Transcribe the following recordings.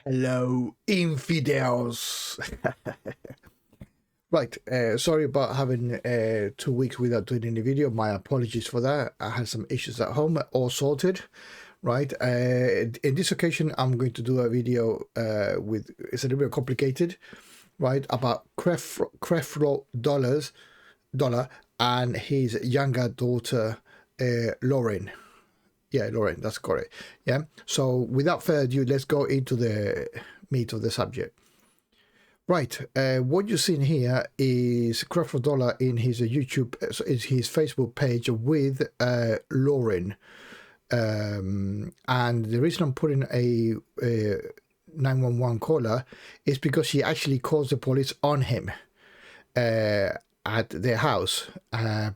Hello, infidels. Right, sorry about having 2 weeks without doing any video. My apologies for that. I had some issues at home, all sorted. Right, in this occasion, I'm going to do a video it's a little bit complicated, right, about Creflo Dollar and his younger daughter, Lauren. Yeah, Lauren, that's correct. Yeah. So without further ado, let's go into the meat of the subject. Right. What you're seeing here is Creflo Dollar in his YouTube, is his Facebook page with Lauren. And the reason I'm putting a 911 caller is because she actually calls the police on him at their house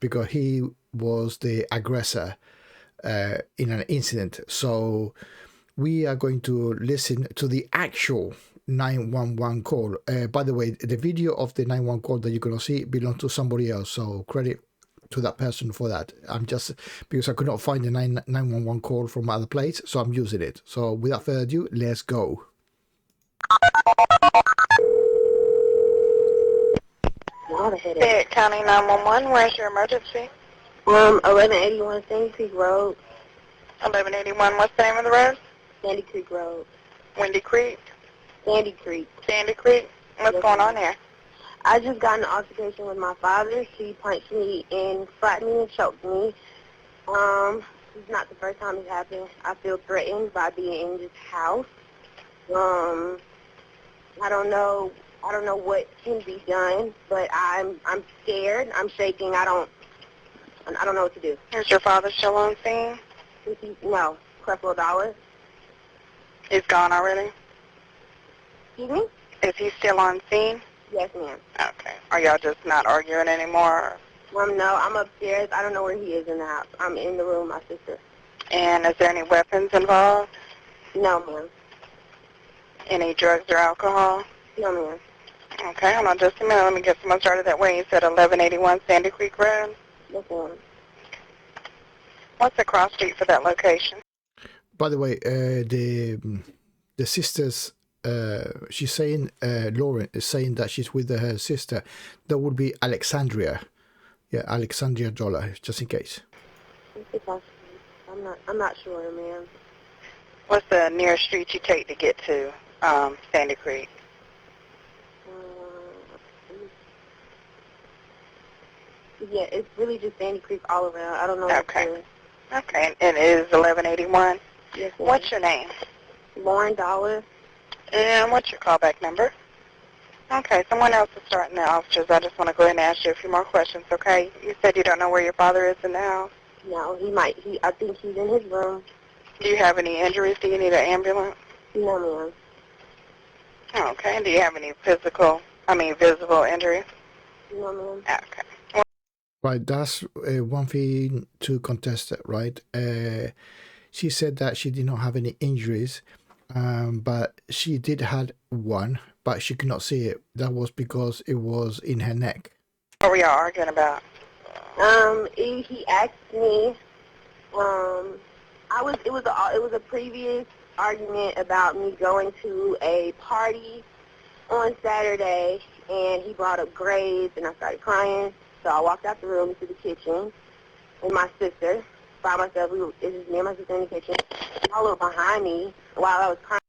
because he was the aggressor in an incident. So we are going to listen to the actual 911 call. By the way, the video of the 911 call that you're going to see belongs to somebody else, so credit to that person for that. I'm just, because I could not find the 911 call from other place, so I'm using it. So without further ado, let's go. Fayette County 911, where's your emergency? 1181 Sandy Creek Road. 1181, what's the name of the road? Sandy Creek Road. Windy Creek? Sandy Creek. Sandy Creek? What's Yes, going ma'am. on here? I just got in an altercation with my father. He punched me and slapped me and choked me. This is not the first time it's happened. I feel threatened by being in this house. I don't know what can be done, but I'm scared. I'm shaking. I don't know what to do. Is your father still on scene? No, Creflo Dollar. He's gone already? Excuse me? Is he still on scene? Yes, ma'am. Okay. Are y'all just not arguing anymore? No, I'm upstairs. I don't know where he is in the house. I'm in the room with my sister. And is there any weapons involved? No, ma'am. Any drugs or alcohol? No, ma'am. Okay, hold on just a minute. Let me get someone started that way. You said 1181 Sandy Creek Road? Yes, ma'am. What's the cross street for that location? By the way, the sisters, she's saying, Lauren is saying that she's with her sister. That would be Alexandria. Yeah, Alexandria Dollar, just in case. I'm not sure, ma'am. What's the nearest street you take to get to Sandy Creek? Yeah, it's really just Sandy Creek all around. I don't know. Okay. Okay, and it is 1181? Yes, ma'am. What's your name? Lauren Dollar. And what's your callback number? Okay, someone else is starting the officers. I just want to go ahead and ask you a few more questions, okay? You said you don't know where your father is in the house? No, I think he's in his room. Do you have any injuries? Do you need an ambulance? No, ma'am. Okay, do you have any visible injuries? No, ma'am. Okay. Right, that's one thing to contest, right? She said that she did not have any injuries, but she did have one, but she could not see it. That was because it was in her neck. What were y'all arguing about? He asked me. It was a previous argument about me going to a party on Saturday, and he brought up grades, and I started crying. So I walked out the room into the kitchen with my sister. By myself, it was me and my sister in the kitchen. All over behind me while I was crying.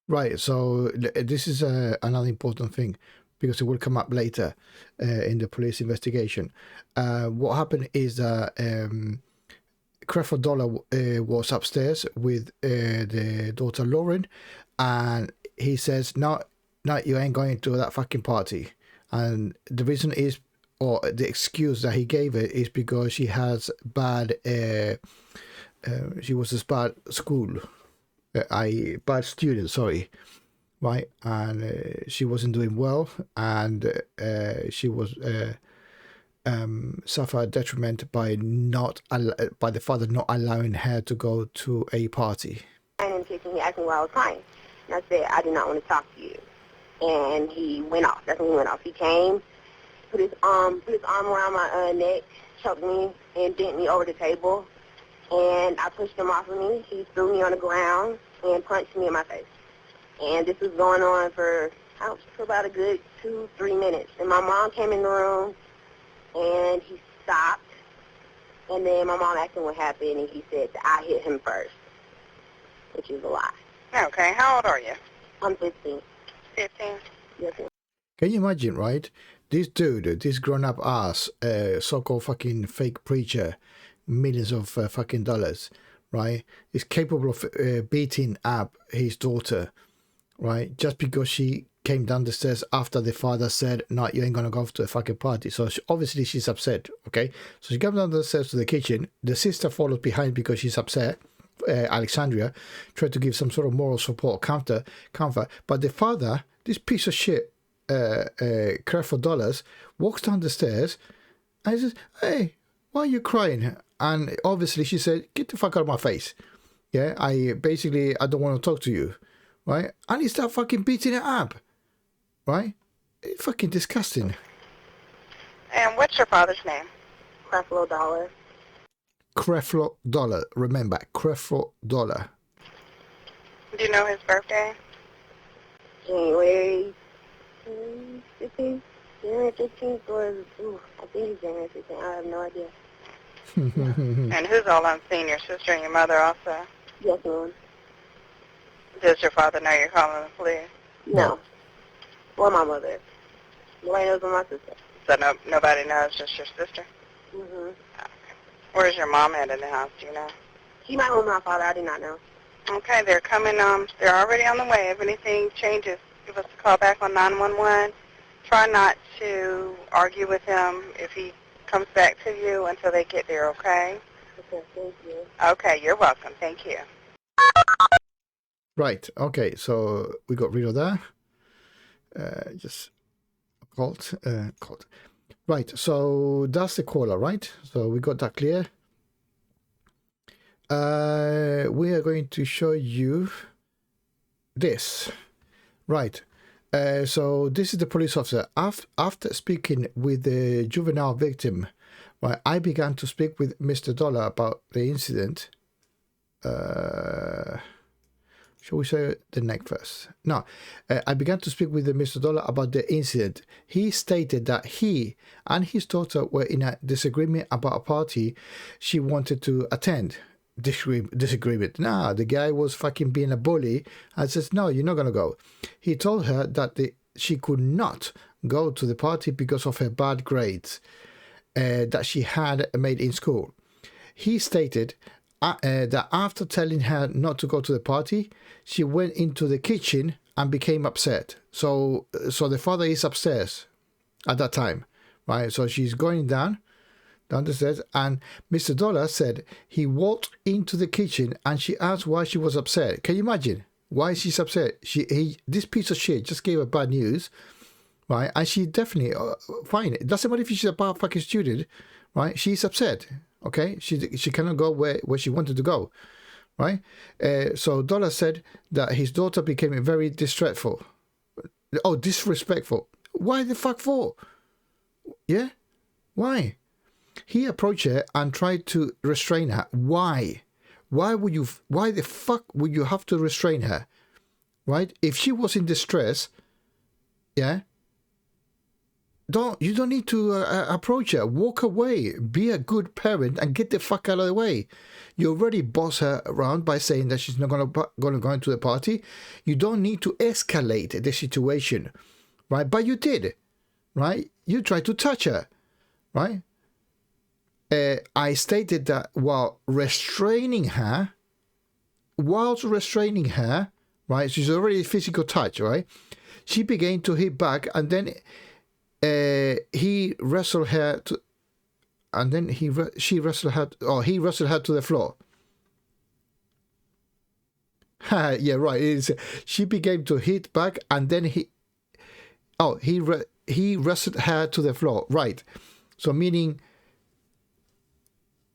Right, so this is another important thing, because it will come up later in the police investigation. What happened is that Creflo Dollar was upstairs with the daughter Lauren, and he says, no, you ain't going to that fucking party. And the reason is, or the excuse that he gave it, is because she has bad, she was a bad school, bad student, sorry, right? And she wasn't doing well, and she was suffered detriment by by the father not allowing her to go to a party. And in the kitchen, he asked me why I was crying. And I said, I do not want to talk to you. And he went off. That's when he went off. He came, put his arm around my neck, choked me, and bent me over the table. And I pushed him off of me. He threw me on the ground and punched me in my face. And this was going on for about a good 2-3 minutes. And my mom came in the room, and he stopped. And then my mom asked him what happened, and he said that I hit him first, which is a lie. Okay, how old are you? I'm 15. 15? Yes, ma'am. Can you imagine, right? This dude, this grown-up ass, so-called fucking fake preacher, millions of fucking dollars, right, is capable of beating up his daughter, right, just because she came down the stairs after the father said, no, you ain't gonna go to a fucking party. So obviously she's upset, okay? So she comes down the stairs to the kitchen. The sister follows behind because she's upset. Alexandria tried to give some sort of moral support, comfort, but the father, this piece of shit, Creflo Dollars, walks down the stairs and he says, hey, why are you crying? And obviously she said, get the fuck out of my face. Yeah, I don't want to talk to you, right? And he started fucking beating it up, right? It's fucking disgusting. And what's your father's name? Creflo Dollar. Creflo Dollar. Remember, Creflo Dollar. Do you know his birthday? January 15th? January 15th or, I think it's January 15th. I have no idea. And who's all unseen? Your sister and your mother also? Yes, ma'am. Does your father know you're calling the police? No. Or my mother. Nobody knows but my sister. So nobody knows, just your sister? Mm-hmm. Where's your mom at in the house, do you know? She might know my father. I do not know. Okay, they're coming, they're already on the way. If anything changes, give us a call back on 911. Try not to argue with him if he comes back to you until they get there, okay? Okay, thank you. Okay, you're welcome. Thank you. Right, okay, so we got rid of that. Just called. Right, so that's the caller, right? So we got that clear. We are going to show you this. Right, so this is the police officer. After speaking with the juvenile victim, right, I began to speak with Mr. Dollar about the incident. Shall we say the next verse? No. I began to speak with Mr. Dollar about the incident. He stated that he and his daughter were in a disagreement about a party she wanted to attend. Disagreement. Nah, the guy was fucking being a bully and says, no, you're not going to go. He told her that she could not go to the party because of her bad grades that she had made in school. He stated that after telling her not to go to the party, she went into the kitchen and became upset. So the father is upstairs at that time, right? So she's going down the stairs, and Mr. Dollar said he walked into the kitchen and she asked why she was upset. Can you imagine why she's upset? This piece of shit just gave her bad news, right? And she definitely fine. It doesn't matter if she's a bad fucking student, right? She's upset. Okay, she cannot go where she wanted to go, right? So Dollar said that his daughter became very disrespectful. Why the fuck for? Yeah, why? He approached her and tried to restrain her. Why? Why the fuck would you have to restrain her? Right? If she was in distress, yeah. You don't need to approach her. Walk away. Be a good parent and get the fuck out of the way. You already boss her around by saying that she's not gonna go into the party. You don't need to escalate the situation, right? But you did, right? You tried to touch her, right? I stated that whilst restraining her, right? She's already physical touch, right? She began to hit back, and then he wrestled her to, and then he wrestled her to the floor. Yeah, right. She began to hit back, and then he wrestled her to the floor. Right. So meaning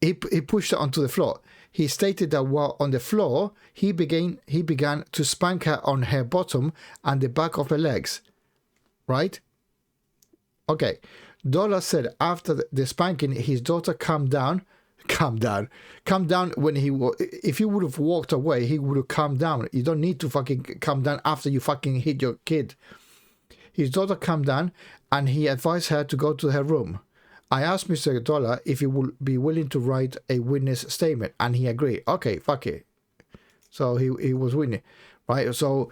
he pushed her onto the floor. He stated that while on the floor, he began to spank her on her bottom and the back of her legs. Right. Okay, Dollar said after the spanking, his daughter calmed down. Calm down. Calm down when if he would have walked away, he would have calmed down. You don't need to fucking calm down after you fucking hit your kid. His daughter calmed down and he advised her to go to her room. I asked Mr. Dollar if he would be willing to write a witness statement and he agreed. Okay, fuck it. So he was winning, right? So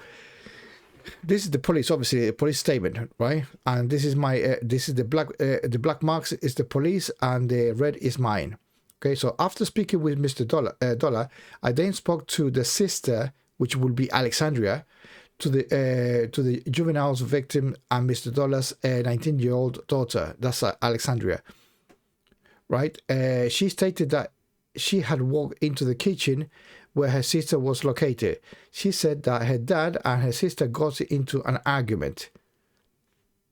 this is the police, obviously a police statement, right? And this is my this is the black marks is the police and the red is mine. Okay, so after speaking with Mr. Dollar, I then spoke to the sister, which will be Alexandria, to the juvenile's victim and Mr. Dollar's 19-year-old daughter. That's Alexandria, right? She stated that she had walked into the kitchen where her sister was located. She said that her dad and her sister got into an argument,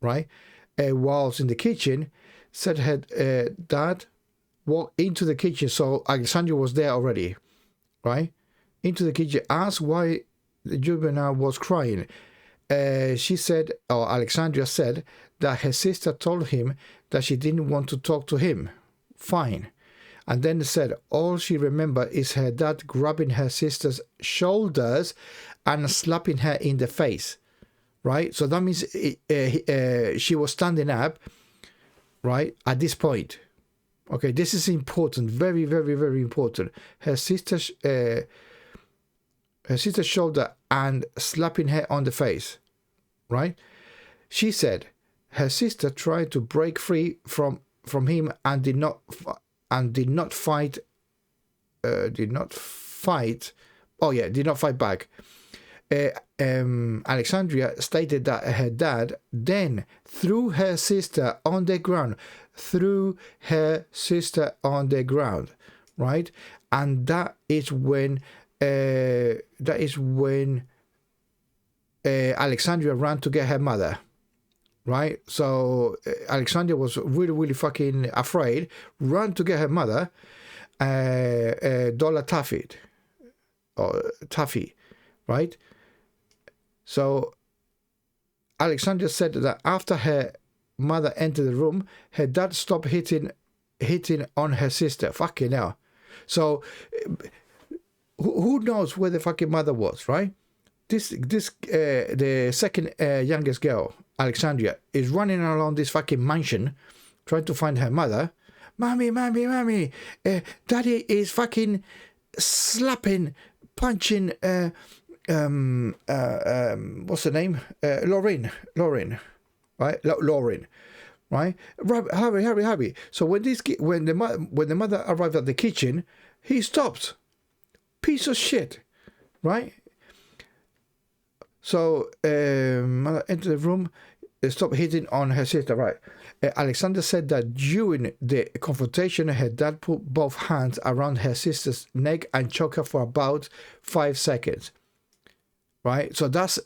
right? Whilst in the kitchen, said her dad walked into the kitchen, so Alexandria was there already, right? Into the kitchen, asked why the juvenile was crying. She said, or Alexandria said, that her sister told him that she didn't want to talk to him. Fine. And then said all she remembered is her dad grabbing her sister's shoulders and slapping her in the face, right? So that means she was standing up, right, at this point. Okay, this is important, very, very, very important. Her sister's shoulder and slapping her on the face, right? She said her sister tried to break free from him and did not fight back. Alexandria stated that her dad then threw her sister on the ground, right? And that is when Alexandria ran to get her mother, right? So Alexandria was really, really fucking afraid, ran to get her mother, Dollar Taffy, right? So Alexandria said that after her mother entered the room, her dad stopped hitting on her sister. Fucking hell. So who knows where the fucking mother was, right? The second youngest girl, Alexandria, is running around this fucking mansion trying to find her mother. Mommy, daddy is fucking slapping, punching, what's the name? Lauren, right? Lauren, right? Hurry. So when the mother arrived at the kitchen, he stopped. Piece of shit, right? So mother entered the room, stopped hitting on her sister, right? Alexander said that during the confrontation, her dad put both hands around her sister's neck and choked her for about 5 seconds, right? So that's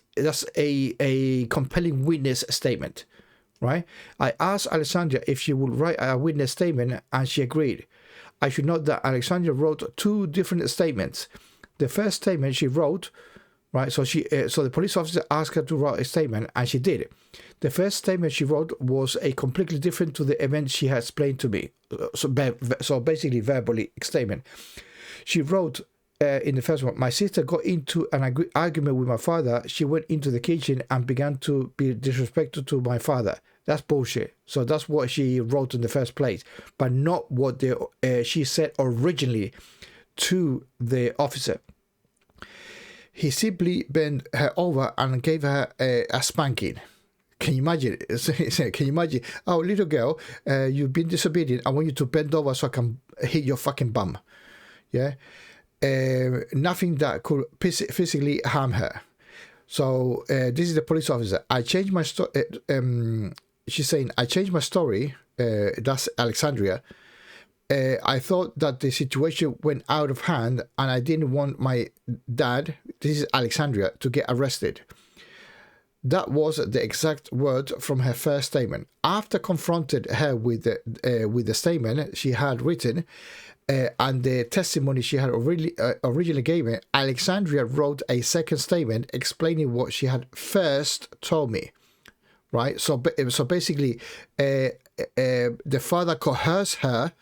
a compelling witness statement, right? I asked Alexandra if she would write a witness statement, and she agreed. I should note that Alexandra wrote 2 different statements. The first statement she wrote, right? So the police officer asked her to write a statement, and she did. The first statement she wrote was a completely different to the event she had explained to me. So basically, verbally statement. She wrote in the first one, my sister got into an argument with my father. She went into the kitchen and began to be disrespectful to my father. That's bullshit. So that's what she wrote in the first place, but not what she said originally to the officer. He simply bent her over and gave her a spanking. Can you imagine? Can you imagine? Oh, little girl, you've been disobedient. I want you to bend over so I can hit your fucking bum. Yeah? Nothing that could physically harm her. So this is the police officer. I changed my story. She's saying, I changed my story. That's Alexandria. I thought that the situation went out of hand and I didn't want my dad, this is Alexandria, to get arrested. That was the exact word from her first statement. After confronted her with the statement she had written and the testimony she had originally given, Alexandria wrote a second statement explaining what she had first told me. Right? So basically, the father coerced her.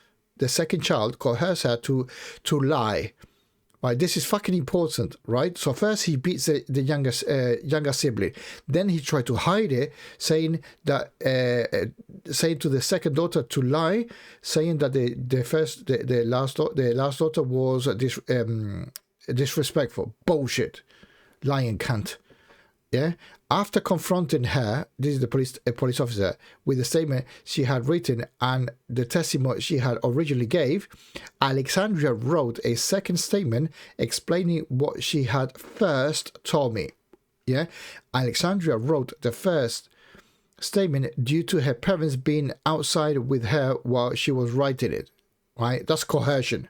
the second child, coerced her to lie. Right, this is fucking important, right? So first he beats the younger sibling, then he tried to hide it, saying to the second daughter to lie, saying that the last daughter was disrespectful. Bullshit, lying cunt. Yeah. After confronting her, this is a police officer, with the statement she had written and the testimony she had originally gave, Alexandria wrote a second statement explaining what she had first told me. Yeah, Alexandria wrote the first statement due to her parents being outside with her while she was writing it. Right, that's coercion.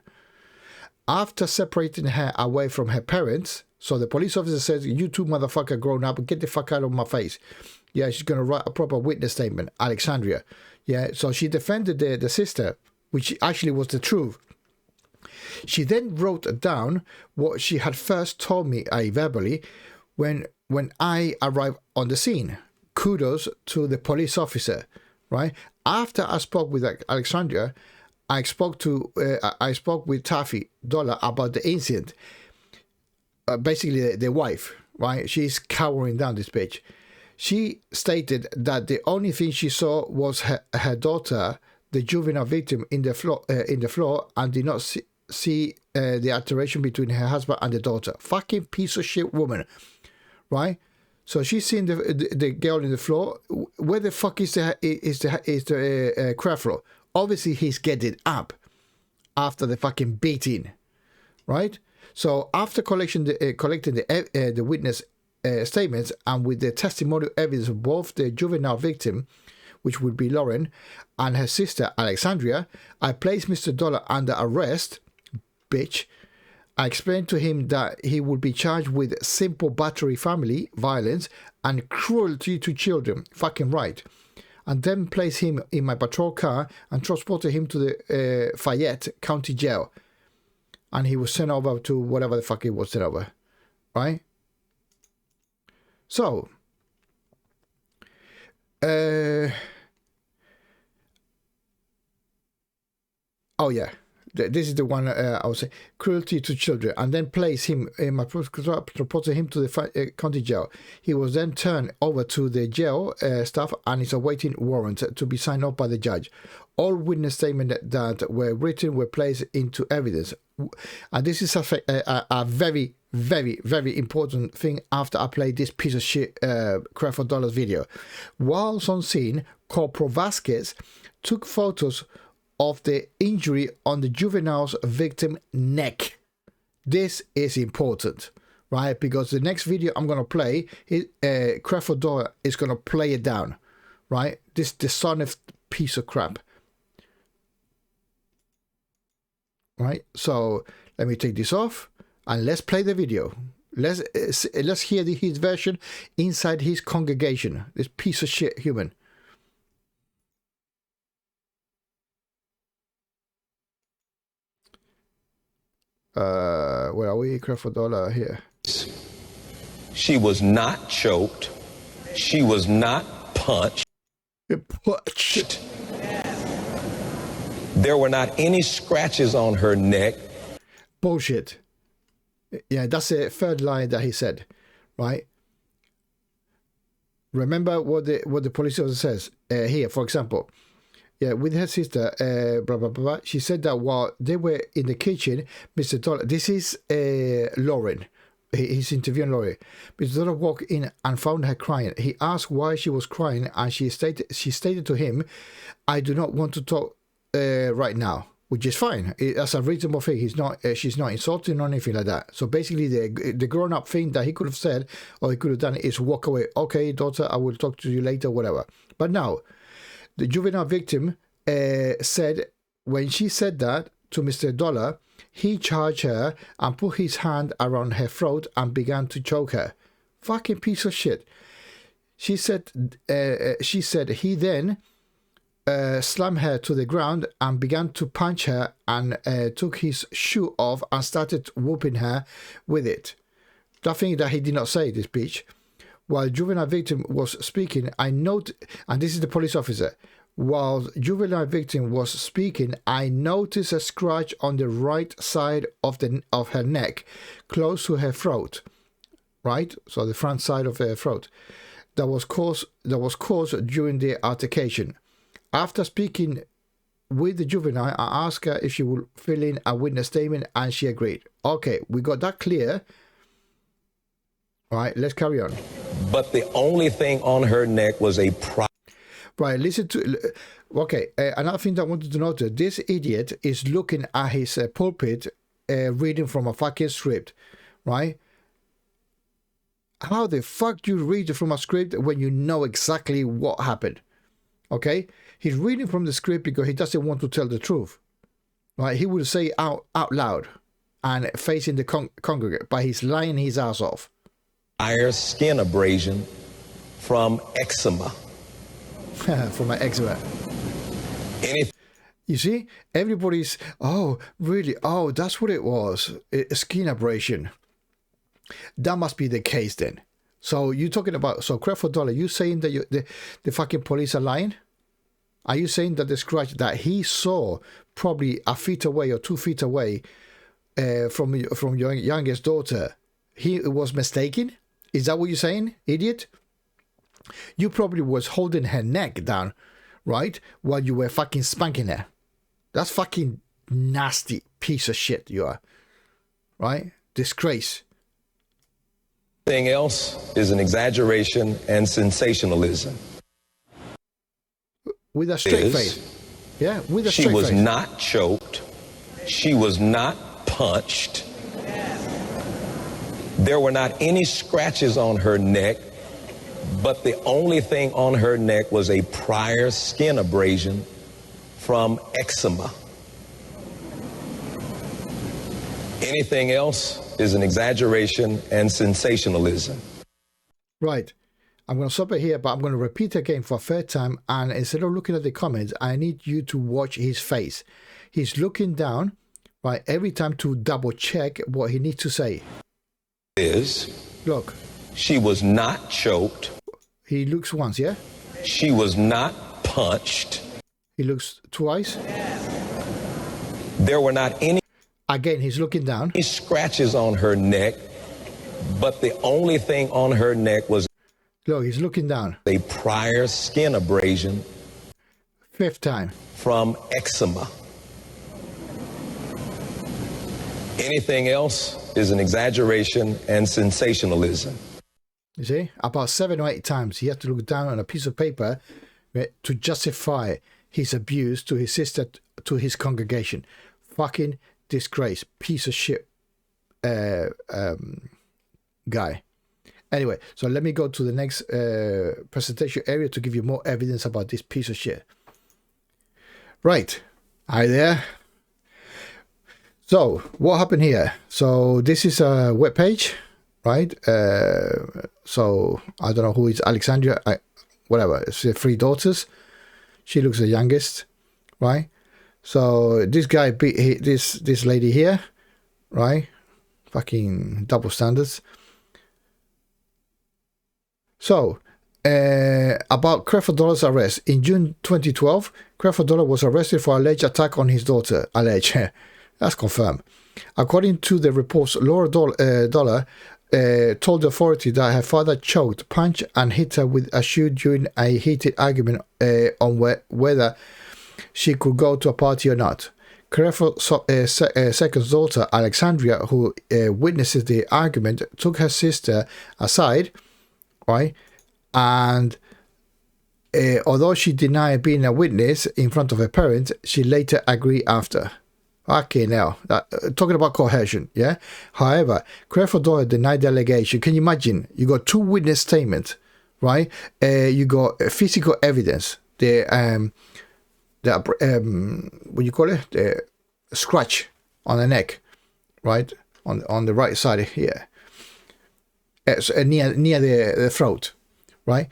After separating her away from her parents, so the police officer says, "You two motherfucker grown up, get the fuck out of my face." Yeah, she's going to write a proper witness statement, Alexandria. Yeah, so she defended the sister, which actually was the truth. She then wrote down what she had first told me verbally when I arrived on the scene. Kudos to the police officer, right? After I spoke with Alexandria, I spoke with Taffy Dollar about the incident. Basically the wife, right? She's cowering down, this bitch. She stated that the only thing she saw was her daughter, the juvenile victim, in the floor, and did not see the alteration between her husband and the daughter. Fucking piece of shit woman, right? So she's seen the girl in the floor. Where the fuck is the Creflo? Obviously he's getting up after the fucking beating, right? So after collecting the witness statements and with the testimonial evidence of both the juvenile victim, which would be Lauren, and her sister Alexandria, I placed Mr. Dollar under arrest, bitch. I explained to him that he would be charged with simple battery, family violence, and cruelty to children. Fucking right. And then placed him in my patrol car and transported him to the Fayette County Jail. And he was sent over to whatever the fuck he was sent over. Right? So. Oh, yeah. This is the one I was saying. Cruelty to children. And then place him in my transported him to the county jail. He was then turned over to the jail staff and is awaiting warrant to be signed off by the judge. All witness statements that were written were placed into evidence. And this is a very, very, very important thing after I played this piece of shit Creflo Dollar video. Whilst on scene, Corporal Vasquez took photos of the injury on the juvenile's victim neck. This is important, right? Because the next video I'm going to play, Creflo Dollar is going to play it down, right? This dishonest piece of crap. Right, so let me take this off and let's play the video. Let's hear his version inside his congregation. This piece of shit human. Where are we? Creflo Dollar here. She was not choked. She was not punched. Punched. There were not any scratches on her neck. Bullshit. Yeah, that's the third line that he said, right? Remember what the police officer says here, for example. Yeah, with her sister, blah, blah, blah, blah. She said that while they were in the kitchen, Mr. Dollar, this is Lauren. He's interviewing Lauren. Mr. Dollar walked in and found her crying. He asked why she was crying, and she stated to him, "I do not want to talk right now," which is fine. That's a reasonable thing. She's not insulting or anything like that. So basically, the grown-up thing that he could have said or he could have done is walk away. Okay, daughter, I will talk to you later, whatever. But now, the juvenile victim said when she said that to Mr. Dollar, he charged her and put his hand around her throat and began to choke her. Fucking piece of shit. She said he then slammed her to the ground and began to punch her and took his shoe off and started whooping her with it. Nothing that he did not say, this bitch. While juvenile victim was speaking, I note, and this is the police officer, while juvenile victim was speaking, I noticed a scratch on the right side of her neck, close to her throat. Right, so the front side of her throat. That was caused during the altercation. After speaking with the juvenile, I asked her if she would fill in a witness statement, and she agreed. Okay, we got that clear. All right, let's carry on. But the only thing on her neck was a Right, listen to... Okay, another thing that I wanted to note, this idiot is looking at his pulpit, reading from a fucking script, right? How the fuck do you read from a script when you know exactly what happened? Okay? He's reading from the script because he doesn't want to tell the truth. Right? He would say out loud and facing the congregate, but he's lying his ass off. Prior skin abrasion from eczema. From my eczema. You see? Everybody's, oh, really? Oh, that's what it was. A skin abrasion. That must be the case then. So you're talking about, so Creflo Dollar, you saying that the fucking police are lying? Are you saying that the scratch that he saw probably a feet away or 2 feet away from your youngest daughter, he was mistaken? Is that what you're saying, idiot? You probably was holding her neck down, right? While you were fucking spanking her. That's fucking nasty piece of shit you are. Right? Disgrace. Everything else is an exaggeration and sensationalism. With a straight face. Yeah, with a straight face. She was not choked. She was not punched. There were not any scratches on her neck, but the only thing on her neck was a prior skin abrasion from eczema. Anything else is an exaggeration and sensationalism. Right. I'm going to stop it here, but I'm going to repeat again for a third time. And instead of looking at the comments, I need you to watch his face. He's looking down, right, every time to double check what he needs to say. Look. She was not choked. He looks once, yeah? She was not punched. He looks twice. There were not any... Again, he's looking down. Scratches on her neck, but the only thing on her neck was... Look, he's looking down. A prior skin abrasion. Fifth time. From eczema. Anything else is an exaggeration and sensationalism. You see? About 7 or 8 times he had to look down on a piece of paper to justify his abuse to his sister, to his congregation. Fucking disgrace. Piece of shit guy. Anyway, so let me go to the next presentation area to give you more evidence about this piece of shit. Right. Hi there. So, what happened here? So, this is a web page, right? So, I don't know who is Alexandria. Whatever. It's 3 daughters. She looks the youngest, right? So, this guy beat this lady here, right? Fucking double standards. So, about Creflo Dollar's arrest. In June 2012, Creflo Dollar was arrested for alleged attack on his daughter. Alleged. That's confirmed. According to the reports, Laura Dollar told the authority that her father choked, punched, and hit her with a shoe during a heated argument on whether she could go to a party or not. Creflo's second daughter, Alexandria, who witnesses the argument, took her sister aside, right? And although she denied being a witness in front of her parents, she later agreed after. Okay, now, talking about coercion, yeah? However, Creflo Dollar denied the allegation. Can you imagine? You got 2 witness statements, right? You got physical evidence. What you call it? The scratch on the neck, right? On the right side here. Near the throat, right?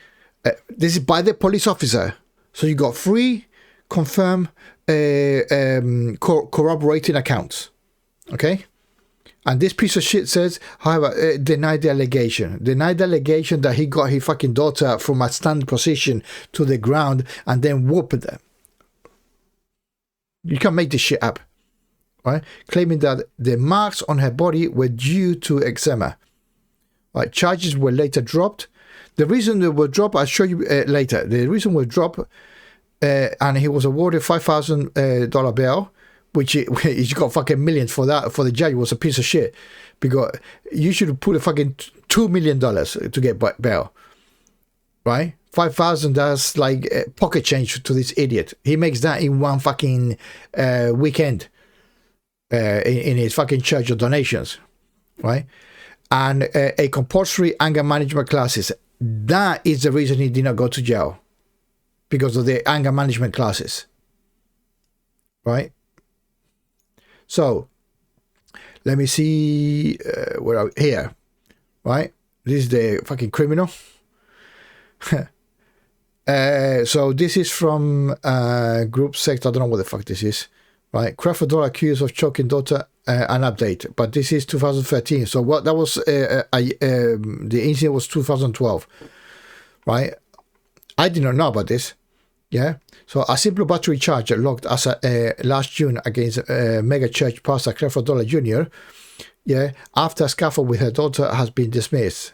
This is by the police officer. So you got 3 confirmed corroborating accounts. Okay, And this piece of shit says, however, denied the allegation. Denied the allegation that he got his fucking daughter from a stand position to the ground and then whooped them. You can't make this shit up. Right? Claiming that the marks on her body were due to eczema. Right? Charges were later dropped. The reason they were dropped, I'll show you later. The reason was dropped, and he was awarded $5,000 bail, which he got fucking millions for that. For the judge, was a piece of shit, because you should put a fucking $2 million to get bail, right? 5,000, that's like pocket change to this idiot. He makes that in one fucking weekend in his fucking church of donations, right? And a compulsory anger management classes. That is the reason he did not go to jail, because of the anger management classes, right? So let me see where here, right? This is the fucking criminal. So this is from group sect. I don't know what the fuck this is, right? Creflo Dollar accused of choking daughter. An update, but this is 2013. So what that was, the incident was 2012, right? I did not know about this. Yeah. So a simple battery charge logged as last June against mega church pastor Creflo Dollar Jr. Yeah, after a scuffle with her daughter has been dismissed.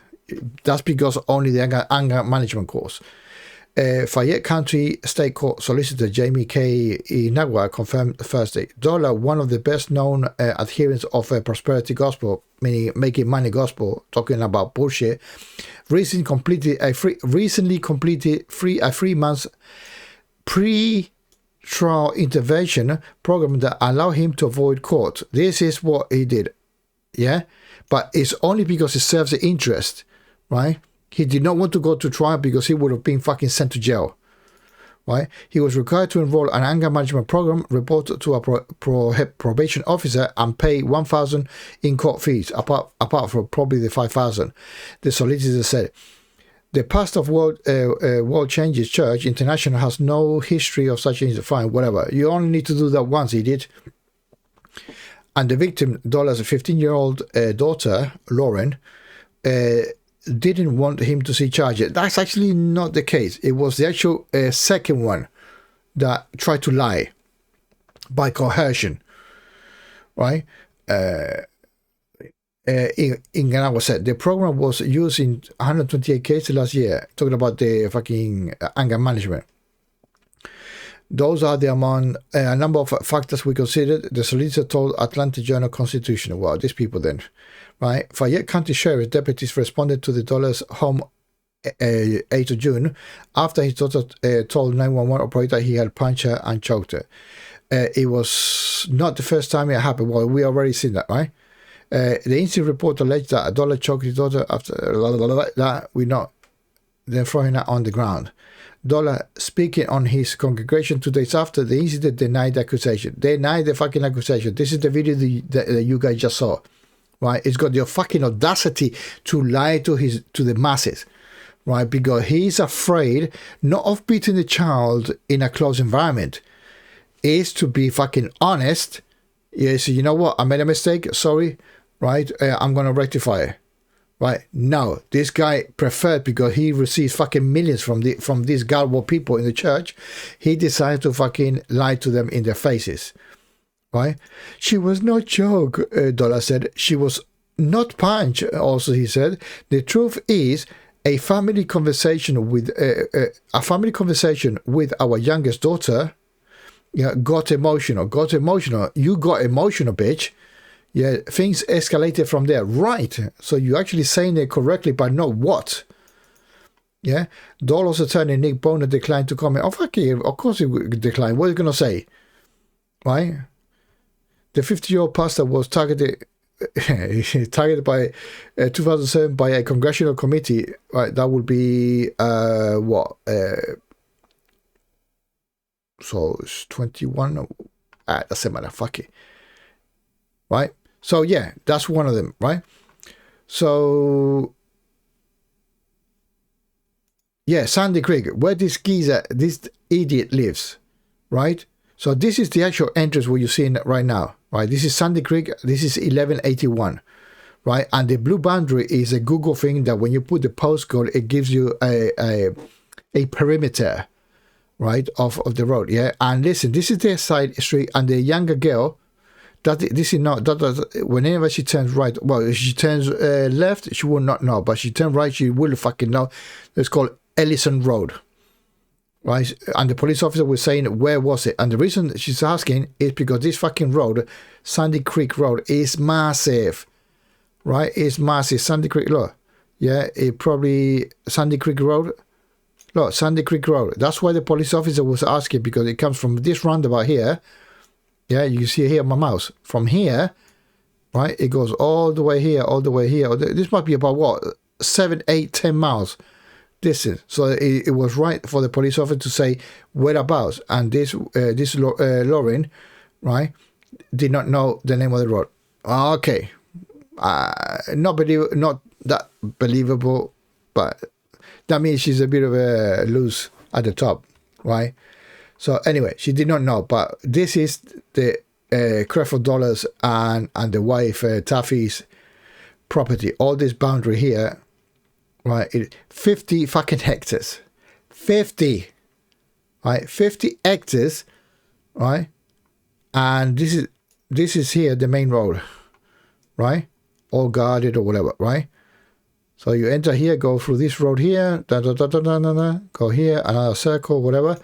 That's because only the anger management course. Fayette County State Court Solicitor Jamie K. Inagua confirmed Thursday. Dollar, one of the best-known adherents of a prosperity gospel, meaning making money gospel, talking about bullshit, recently completed a 3-month pre-trial intervention program that allowed him to avoid court. This is what he did, yeah? But it's only because it serves the interest, right? He did not want to go to trial because he would have been fucking sent to jail, right? He was required to enroll an anger management program, report to a probation officer, and pay $1,000 in court fees, apart from probably the $5,000. The solicitor said, the pastor of World Changes Church International has no history of such things. Fine, whatever. You only need to do that once, he did. And the victim, Dollar's 15-year-old daughter, Lauren, didn't want him to see charges. That's actually not the case. It was the actual second one that tried to lie by coercion, right? Inganawa said the program was used in 128 cases last year, talking about the fucking anger management. Those are the among a number of factors we considered, the solicitor told Atlanta Journal-Constitution. Wow, these people then. Right, Fayette County Sheriff deputies responded to the Dollar's home 8th of June after his daughter told 911 operator he had punched her and choked her. It was not the first time it happened. Well, we already seen that, right? The incident report alleged that a Dollar choked his daughter after that we know, then throwing her on the ground. Dollar, speaking on his congregation 2 days after the incident, denied the accusation. Denied the fucking accusation. This is the video that you guys just saw. Right, it's got the fucking audacity to lie to the masses, right? Because he's afraid not of beating the child in a closed environment, is to be fucking honest. Yes, you know what? I made a mistake. Sorry, right? I'm gonna rectify it. Right? No, this guy preferred, because he receives fucking millions from these gullible people in the church. He decided to fucking lie to them in their faces. Right? She was not choked, Dollar said. She was not punched, also he said. The truth is, a family conversation with our youngest daughter, yeah, got emotional. You got emotional, bitch. Yeah, things escalated from there. Right. So you're actually saying it correctly, but not what? Yeah. Dollar's attorney Nick Boner declined to comment. Oh, fuck it. Of course he declined. What are you going to say? Right? The 50-year-old pastor was targeted by 2007 by a congressional committee. Right, that would be so it's 21. Doesn't matter. Fuck it. Right. So yeah, that's one of them. Right. So yeah, Sandy Creek, where this idiot lives. Right. So this is the actual entrance where you're seeing it right now, right? This is Sandy Creek. This is 1181, right? And the blue boundary is a Google thing that when you put the postcode, it gives you a perimeter, right, of the road. Yeah. And listen, this is their side street, and the younger girl, this is not that whenever she turns right, well, if she turns left, she will not know, but she turns right, she will fucking know. It's called Ellison Road, right? And the police officer was saying, where was it? And the reason she's asking is because this fucking road, Sandy Creek Road, is massive, right? It's massive. Sandy Creek, look, yeah, it probably Sandy Creek Road. Look, Sandy Creek Road. That's why the police officer was asking, because it comes from this roundabout here. Yeah, you see here my mouse. From here, right, it goes all the way here, all the way here. This might be about, what, 7, 8, 10 miles distance. So it was right for the police officer to say whereabouts. And this Lauren, right, did not know the name of the road. Okay. Not that believable, but that means she's a bit of a loose at the top, right? So anyway, she did not know, but this is the Creflo Dollars and the wife Taffy's property. All this boundary here, right? 50 fucking hectares, 50, right? 50 hectares, right? And this is here the main road, right? All guarded or whatever, right? So you enter here, go through this road here, go here, another circle, whatever.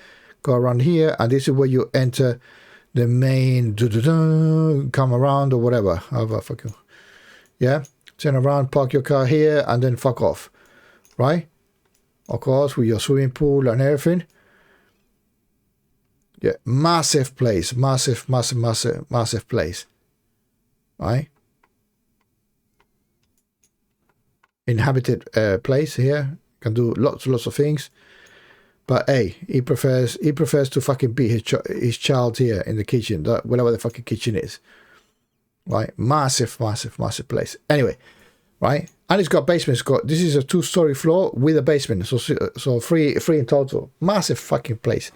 Go around here, and this is where you enter the main, come around or whatever. Fuck you. Yeah, turn around, park your car here, and then fuck off, right? Of course, with your swimming pool and everything. Yeah, massive place, massive place, right? Inhabited place here, can do lots of things. But hey, he prefers to fucking beat his child here in the kitchen, whatever the fucking kitchen is, right? Massive place. Anyway, right? And it's got basement. This is a 2-story floor with a basement, so three in total. Massive fucking place,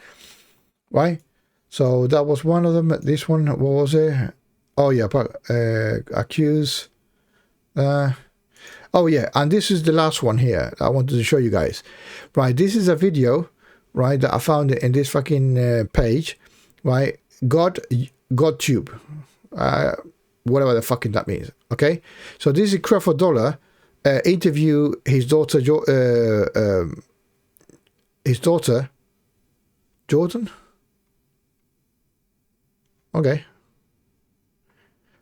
right? So that was one of them. This one, what was it? Oh yeah, accused. Oh yeah, and this is the last one here I wanted to show you guys. Right, this is a video, right, that I found in this fucking page, right? GodTube, whatever the fucking that means. Okay, so this is Creflo Dollar interview his daughter, Jordan. Okay,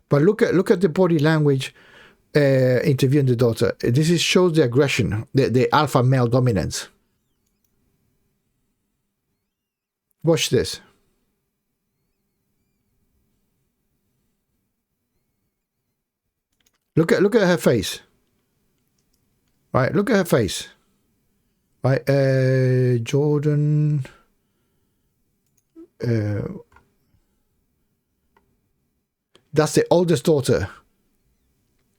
but look at the body language. Interviewing the daughter. This shows the aggression, the alpha male dominance. Watch this. Look at her face. Right, look at her face. Right, Jordan. That's the oldest daughter.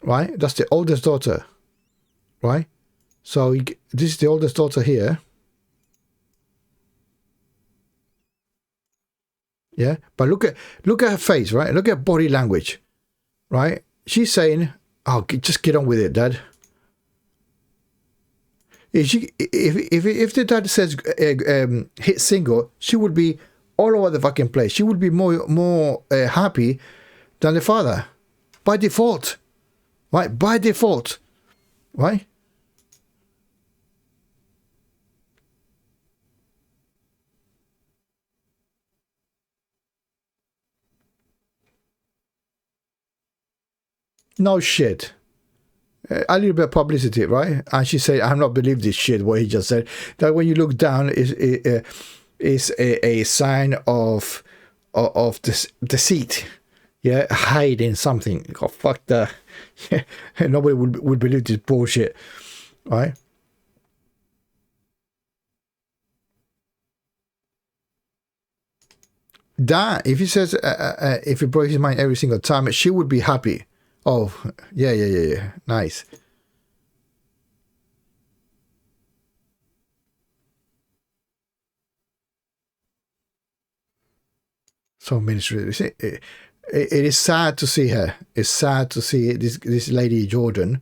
Right, that's the oldest daughter, right? So this is the oldest daughter here. Yeah, but look at her face, right? Look at body language, right? She's saying, "Oh, just get on with it, Dad." If the dad says hit single, she would be all over the fucking place. She would be more happy than the father by default. Right, by default, right? No shit. A little bit of publicity, right? And she said, "I'm not believe this shit." What he just said. That when you look down is a sign of deceit. Yeah, hiding something. Oh, fuck that. Yeah, nobody would believe this bullshit, right? That if he says if he broke his mind every single time, she would be happy. Oh yeah, nice. So ministry. It is sad to see her. It's sad to see this lady Jordan,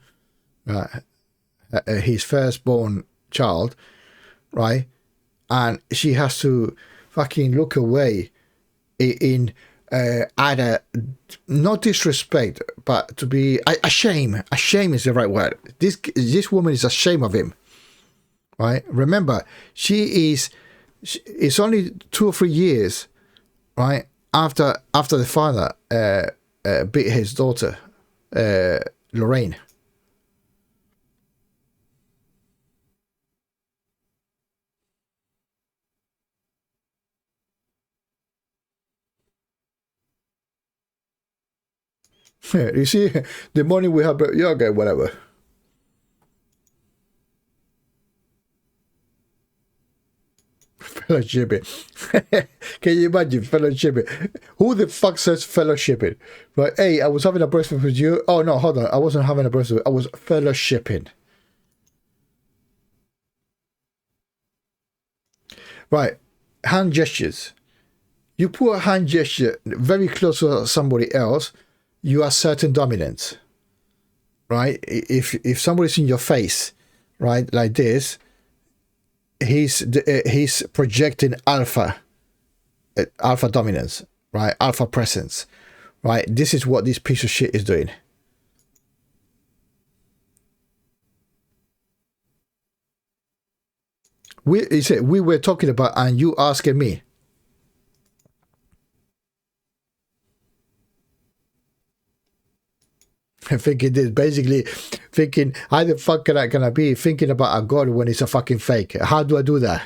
his firstborn child, right? And she has to fucking look away in either not disrespect, but to be ashamed. Ashamed is the right word. This woman is ashamed of him, right? Remember, it's only 2 or 3 years, right, after the father beat his daughter, Lorraine. You see, the money we have, yeah, okay, whatever. Fellowshipping. Can you imagine fellowshipping? Who the fuck says fellowshipping? Right, hey, I was having a breakfast with you. Oh, no, hold on. I wasn't having a breakfast. I was fellowshipping. Right, hand gestures. You put a hand gesture very close to somebody else, you assert dominance, right? If somebody's in your face, right, like this, he's projecting alpha dominance, right? Alpha presence, right? This is what this piece of shit is doing. We were talking about, and you asking me. Thinking this, basically thinking, how the fuck can I be thinking about a god when it's a fucking fake? How do I do that?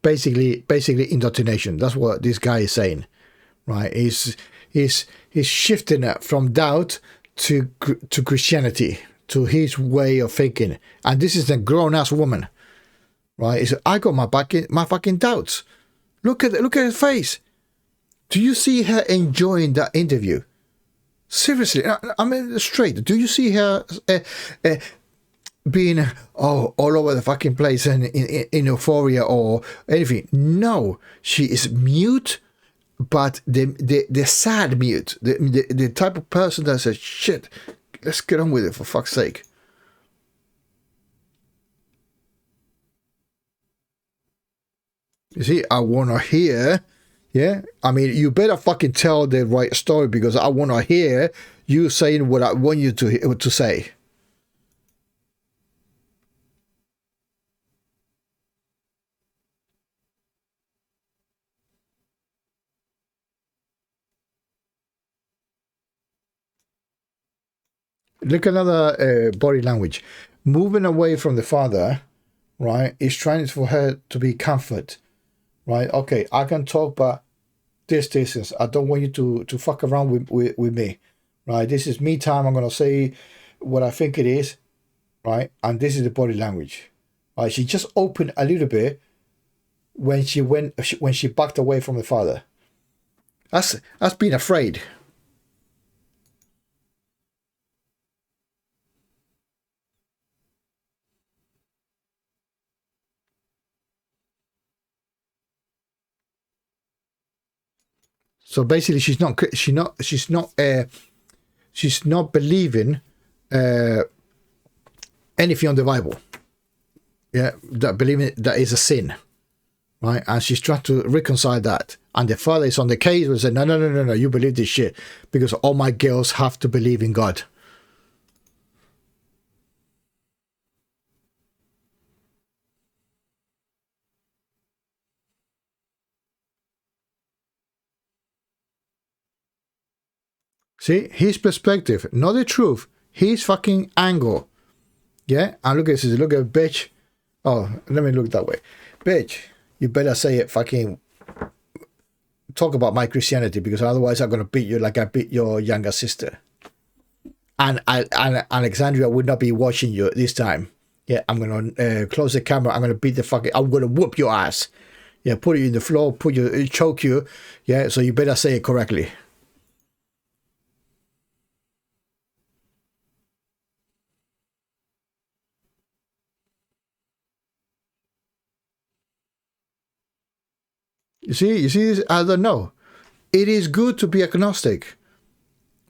Basically indoctrination. That's what this guy is saying, right? He's shifting it from doubt to Christianity, to his way of thinking. And this is a grown ass woman, right? He said, I got my fucking doubts. Look at her face. Do you see her enjoying that interview? Seriously, I mean, straight. Do you see her being all over the fucking place and in euphoria or anything? No, she is mute, but the sad mute, the type of person that says, shit, let's get on with it for fuck's sake. You see, I want to hear, yeah? I mean, you better fucking tell the right story, because I want to hear you saying what I want you to say. Look, another body language. Moving away from the father, right, is trying for her to be comfort. Right, okay, I can talk, but this is, I don't want you to fuck around with me, right? This is me time. I'm gonna say what I think it is, right? And this is the body language, right? She just opened a little bit when she backed away from the father. That's being afraid. So basically, she's not believing anything on the Bible. Yeah, that believing that is a sin, right? And she's trying to reconcile that. And the father is on the case and said, no, you believe this shit because all my girls have to believe in God. See, his perspective, not the truth. His fucking angle. Yeah? And look at this. Look at bitch. Oh, let me look that way. Bitch, you better say it fucking... Talk about my Christianity, because otherwise I'm going to beat you like I beat your younger sister. And Alexandria would not be watching you this time. Yeah, I'm going to close the camera. I'm going to beat the fucking... I'm going to whoop your ass. Yeah, put you in the floor, choke you. Yeah, so you better say it correctly. You see this? I don't know. It is good to be agnostic,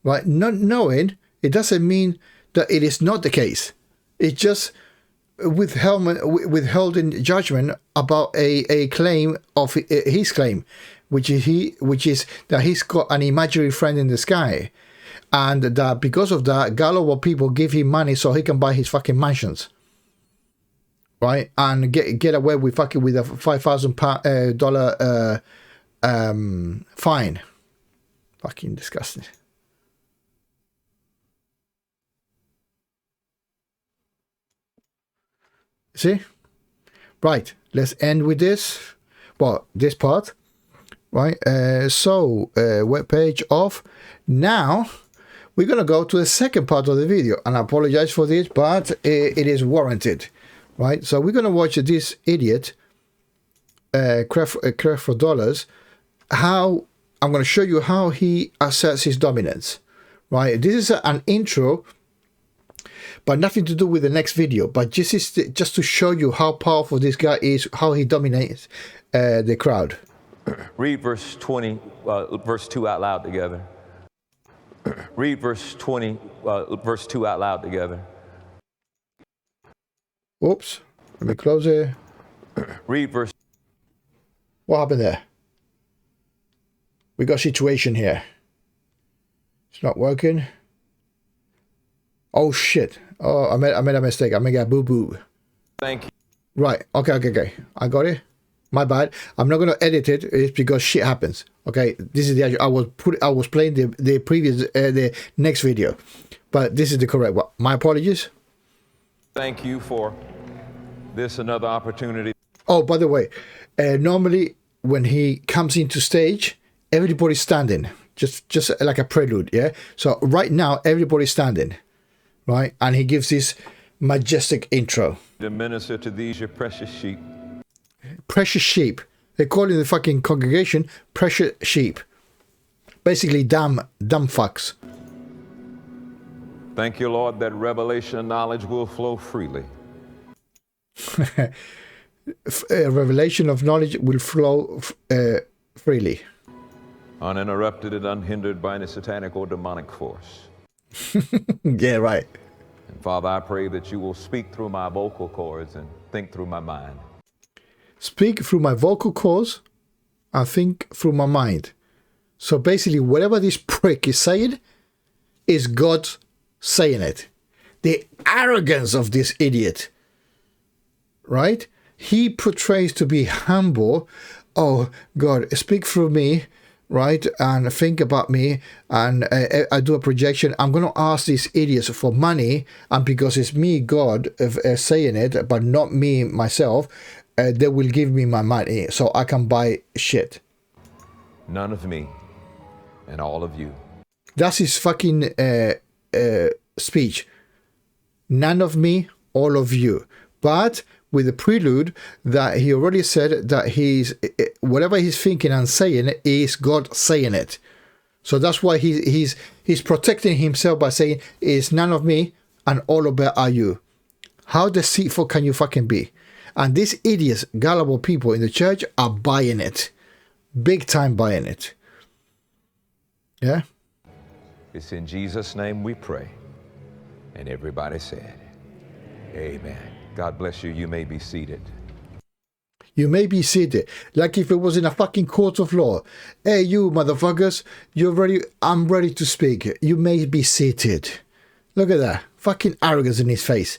right? Not knowing, it doesn't mean that it is not the case. It's just withholding judgment about a claim of his claim, which is that he's got an imaginary friend in the sky, and that because of that, gullible people give him money so he can buy his fucking mansions, right? And get away with fucking with a $5,000 fine. Fucking disgusting. See? Right, let's end with this. Well, this part. Right, webpage off. Now, we're going to go to the second part of the video. And I apologize for this, but it is warranted. Right, so we're going to watch this idiot, Creflo Dollars, how I'm going to show you how he asserts his dominance. Right, this is an intro, but nothing to do with the next video. But just to show you how powerful this guy is, how he dominates the crowd. Read verse 20, verse 2 out loud together. Read verse 20, verse 2 out loud together. Oops, let me close it. Read verse. What happened there? We got a situation here. It's not working. Oh shit. Oh, I made a mistake. I made a boo-boo. Thank you. Right. Okay. I got it. My bad. I'm not gonna edit it. It's because shit happens. Okay. This is the I was playing the previous the next video, but this is the correct one. My apologies. Thank you for this another opportunity. Oh, by the way, normally when he comes into stage, everybody's standing, just like a prelude. Yeah. So right now everybody's standing, right, and he gives this majestic intro. To minister to these your precious sheep. Precious sheep. They call in the fucking congregation precious sheep. Basically, dumb fucks. Thank you, Lord, that revelation and knowledge will flow freely. Revelation of knowledge will flow freely. Uninterrupted and unhindered by any satanic or demonic force. Yeah, right. And Father, I pray that you will speak through my vocal cords and think through my mind. Speak through my vocal cords and think through my mind. So basically, whatever this prick is saying is God saying it. The arrogance of this idiot, right? He portrays to be humble. Oh, God, speak through me, right? And think about me. And I do a projection. I'm going to ask these idiots for money. And because it's me, God, saying it, but not me, myself, they will give me my money so I can buy shit. None of me and all of you. That's his fucking speech. None of me, all of you. But with the prelude that he already said that he's whatever he's thinking and saying is God saying it. So that's why he's protecting himself by saying it's none of me and all of it are you. How deceitful can you fucking be? And these idiots, gullible people in the church are buying it. Big time buying it. Yeah? It's in Jesus' name we pray. And everybody said, amen. God bless you. You may be seated. You may be seated. Like if it was in a fucking court of law. Hey, you motherfuckers, you're ready. I'm ready to speak. You may be seated. Look at that. Fucking arrogance in his face.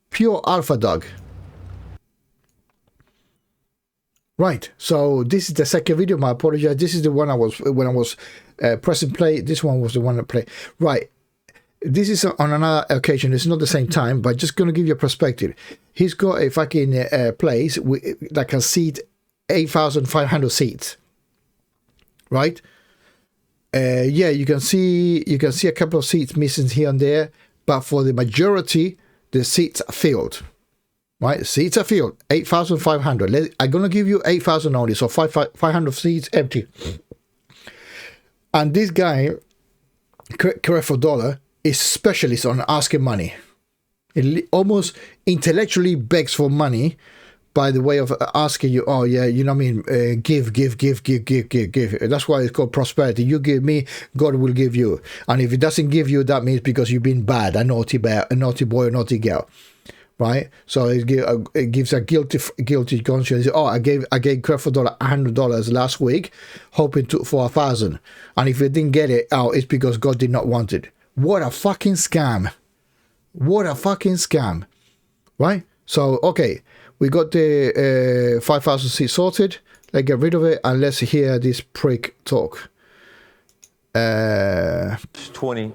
Pure alpha dog. Right, so this is the second video. My apologies. This is the one when I was pressing play. This one was the one I played. Right, this is on another occasion. It's not the same time, but just gonna give you a perspective. He's got a fucking place that can seat 8,500 seats. Right? Yeah, you can see a couple of seats missing here and there, but for the majority, the seats are filled. Right, seats are filled, 8,500. I'm gonna give you 8,000 only, so 500 seats empty. And this guy, Creflo Dollar, is specialist on asking money. He almost intellectually begs for money, by the way of asking you, oh yeah, you know what I mean, give. That's why it's called prosperity. You give me, God will give you. And if it doesn't give you, that means because you've been bad, a naughty boy, a naughty girl, right? So it gives a guilty conscience. Oh, I gave Creflo Dollar $100 last week, hoping for 1,000, and if you didn't get it, oh, it's because God did not want it. What a fucking scam! What a fucking scam, right? So okay, we got the 5,000 seats sorted. Let's get rid of it and let's hear this prick talk. 20,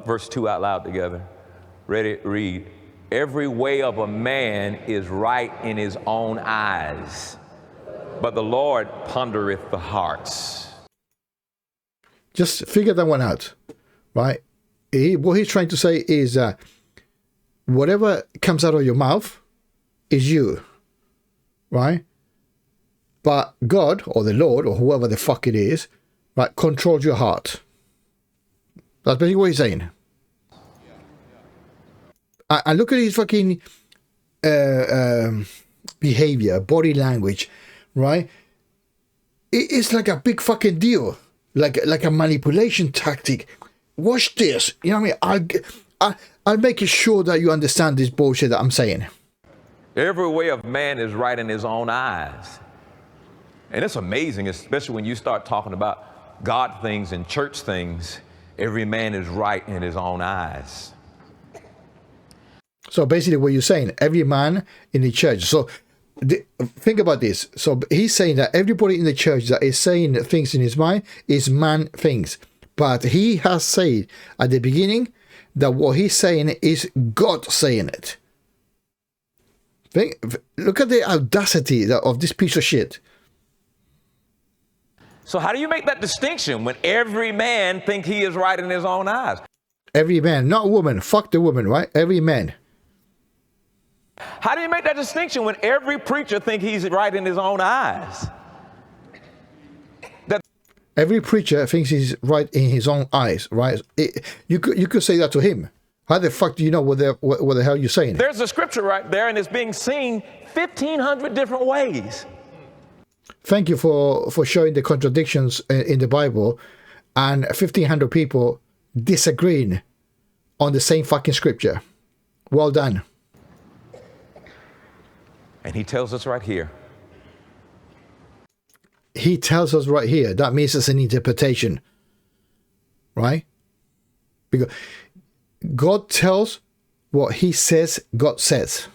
verse 2 out loud together. Ready? Read. Every way of a man is right in his own eyes, but the Lord pondereth the hearts. Just figure that one out, right? What he's trying to say is whatever comes out of your mouth is you, right? But God or the Lord or whoever the fuck it is, right, controls your heart. That's basically what he's saying. And look at his fucking behavior, body language, right? It's like a big fucking deal, like a manipulation tactic. Watch this. You know what I mean? I'll make it sure that you understand this bullshit that I'm saying. Every way of man is right in his own eyes. And it's amazing, especially when you start talking about God things and church things. Every man is right in his own eyes. So basically what you're saying, every man in the church. So think about this. So he's saying that everybody in the church that is saying things in his mind is man things. But he has said at the beginning that what he's saying is God saying it. Look at the audacity of this piece of shit. So how do you make that distinction when every man thinks he is right in his own eyes? Every man, not woman. Fuck the woman, right? Every man. How do you make that distinction when every preacher thinks he's right in his own eyes? Every preacher thinks he's right in his own eyes, right? You could say that to him. How the fuck do you know what the hell you're saying? There's a scripture right there, and it's being seen 1,500 different ways. Thank you for showing the contradictions in the Bible, and 1,500 people disagreeing on the same fucking scripture. Well done. And he tells us right here. He tells us right here. That means it's an interpretation, right? Because God tells what he says, God says.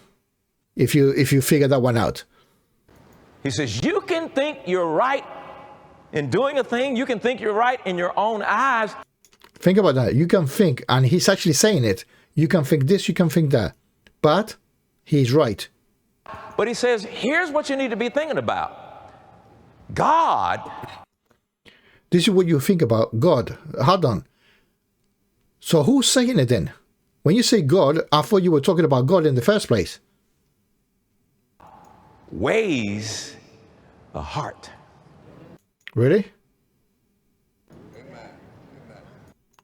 If you figure that one out. He says, you can think you're right in doing a thing. You can think you're right in your own eyes. Think about that. You can think, and he's actually saying it. You can think this, you can think that. But he's right. But he says, here's what you need to be thinking about. God. This is what you think about God. Hold on. So who's saying it then? When you say God, I thought you were talking about God in the first place. Weighs the heart. Really?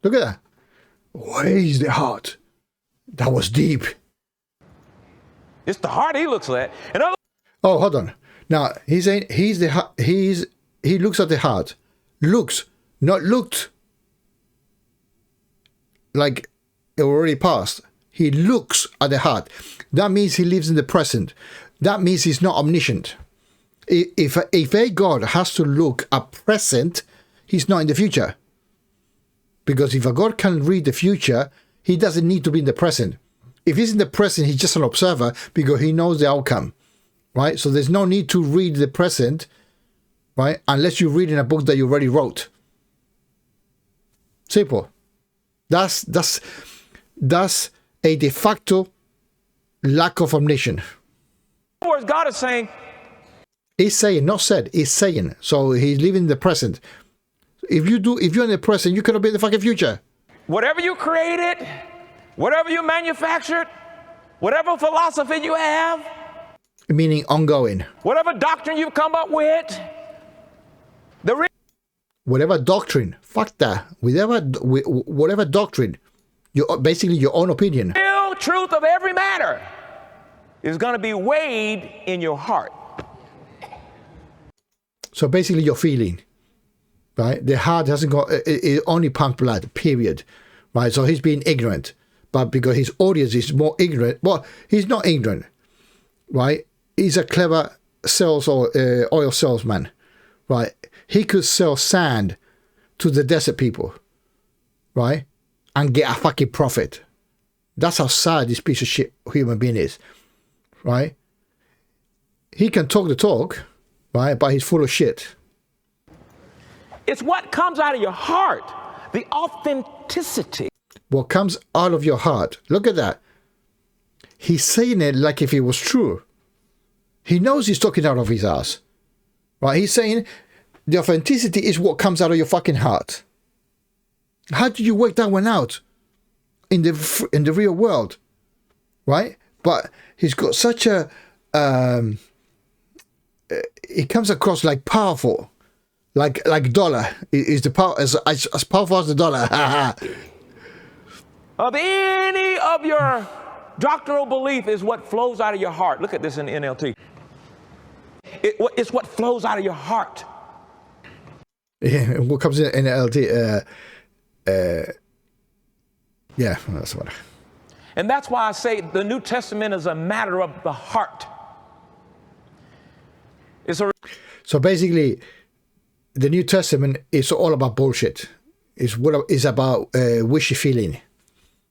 Look at that. Weighs the heart. That was deep. It's the heart he looks at. Oh, hold on. Now he's saying he looks at the heart. Looks, not looked. Like it already passed. He looks at the heart. That means he lives in the present. That means he's not omniscient. If a God has to look at present, he's not in the future. Because if a God can read the future, he doesn't need to be in the present. If he's in the present, he's just an observer because he knows the outcome. Right? So there's no need to read the present, right? Unless you read in a book that you already wrote. Simple. That's a de facto lack of omniscience. In other words, God is saying. He's saying, not said, he's saying. So he's living in the present. If you're in the present, you cannot be in the fucking future. Whatever you created, whatever you manufactured, whatever philosophy you have. Meaning ongoing. Whatever doctrine you've come up with. Whatever doctrine. Fuck that. Whatever doctrine. Basically your own opinion. The real truth of every matter is going to be weighed in your heart. So basically your feeling, right? The heart hasn't got, it only pumps blood, period, right? So he's being ignorant, but because his audience is more ignorant, well, he's not ignorant, right? He's a clever sales or oil salesman, right? He could sell sand to the desert people, right? And get a fucking profit. That's how sad this piece of shit human being is, right? He can talk the talk, right? But he's full of shit. It's what comes out of your heart, the authenticity. What comes out of your heart. Look at that. He's saying it like if it was true. He knows he's talking out of his ass, right? He's saying the authenticity is what comes out of your fucking heart. How do you work that one out in the real world, right? But he's got such a it comes across like powerful, like dollar is the power as powerful as the dollar. Of any of your doctrinal belief is what flows out of your heart. Look at this in the NLT. It's what flows out of your heart. Yeah, what comes in NLT? Yeah, that's what. And that's why I say the New Testament is a matter of the heart. So basically, the New Testament is all about bullshit. It's about wishy feeling.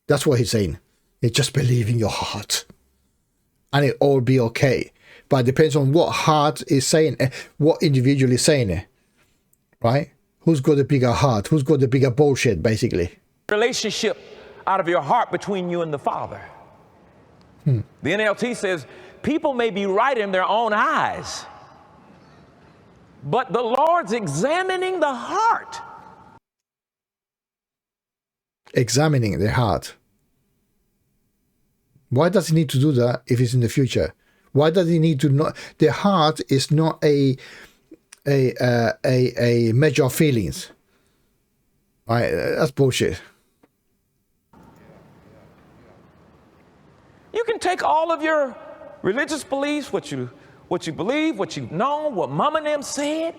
That's what he's saying. You just believe in your heart, and it all be okay. But it depends on what heart is saying, what individual is saying it, right? Who's got the bigger heart? Who's got the bigger bullshit, basically? Relationship out of your heart between you and the Father. The NLT says people may be right in their own eyes, but the Lord's examining the heart. Examining the heart. Why does he need to do that if it's in the future? Why does he need to know? The heart is not a measure of feelings. Right? That's bullshit. You can take all of your religious beliefs, what you believe, what you've known, what mama and them said.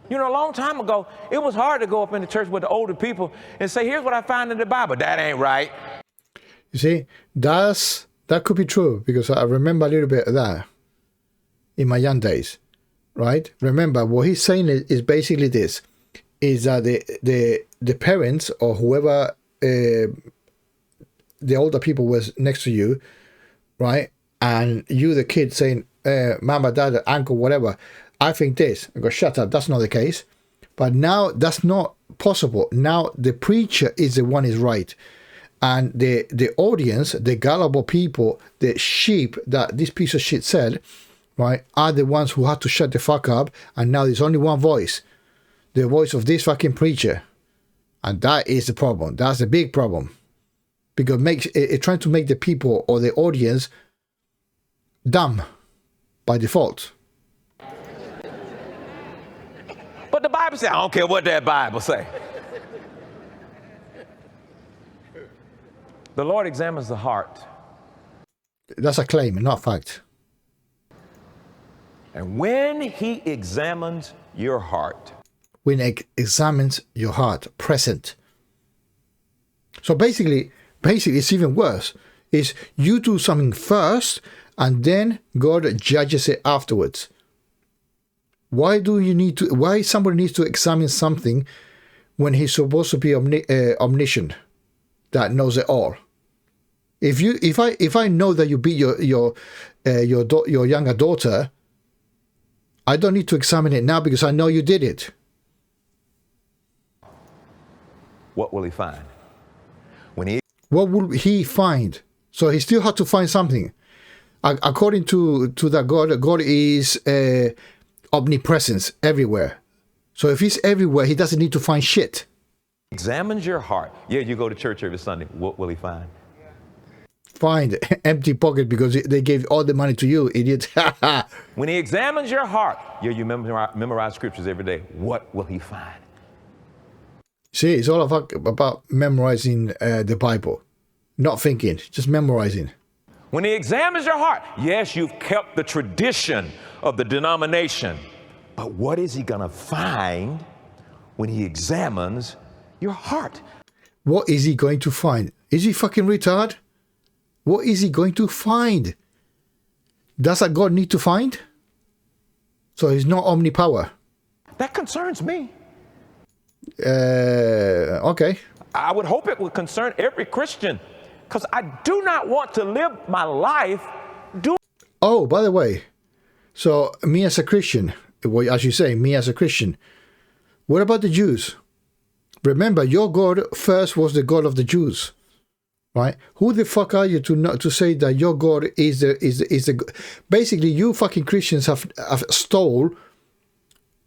You know, a long time ago, it was hard to go up in the church with the older people and say, here's what I find in the Bible. That ain't right. You see, that could be true, because I remember a little bit of that in my young days, right? Remember, what he's saying is basically this, is that the parents or whoever, the older people was next to you, right? And you, the kid, saying, mama, dad, uncle, whatever, I think this. I go, shut up, that's not the case. But now that's not possible. Now the preacher is the one is right. And the audience, the gullible people, the sheep that this piece of shit said, right, are the ones who had to shut the fuck up. And now there's only one voice. The voice of this fucking preacher. And that is the problem. That's the big problem. Because it's trying to make the people or the audience dumb by default. But the Bible says, I don't care what that Bible say. The Lord examines the heart. That's a claim, not a fact. And when he examines your heart. When he examines your heart, present. So basically it's even worse. Is you do something first and then God judges it afterwards. Why somebody needs to examine something when he's supposed to be omniscient, that knows it all? If I know that you beat your younger daughter, I don't need to examine it now because I know you did it. What will he find? What will he find? So he still had to find something. According to that God is omnipresence everywhere. So if he's everywhere, he doesn't need to find shit. Examines your heart. Yeah, you go to church every Sunday. What will he find? Find empty pocket because they gave all the money to you, idiot. When he examines your heart, yeah, you memorize scriptures every day. What will he find? See, it's all about memorizing the Bible. Not thinking, just memorizing. When he examines your heart, yes, you've kept the tradition of the denomination, but what is he going to find when he examines your heart? What is he going to find? Is he fucking retarded? What is he going to find? Does a God need to find? So he's not omnipower. That concerns me. Okay. I would hope it would concern every Christian, because I do not want to live my life doing. Oh, by the way, so me as a Christian, well, as you say, me as a Christian, what about the Jews? Remember, your God first was the God of the Jews, right? Who the fuck are you to say that your God is the basically you fucking Christians have stole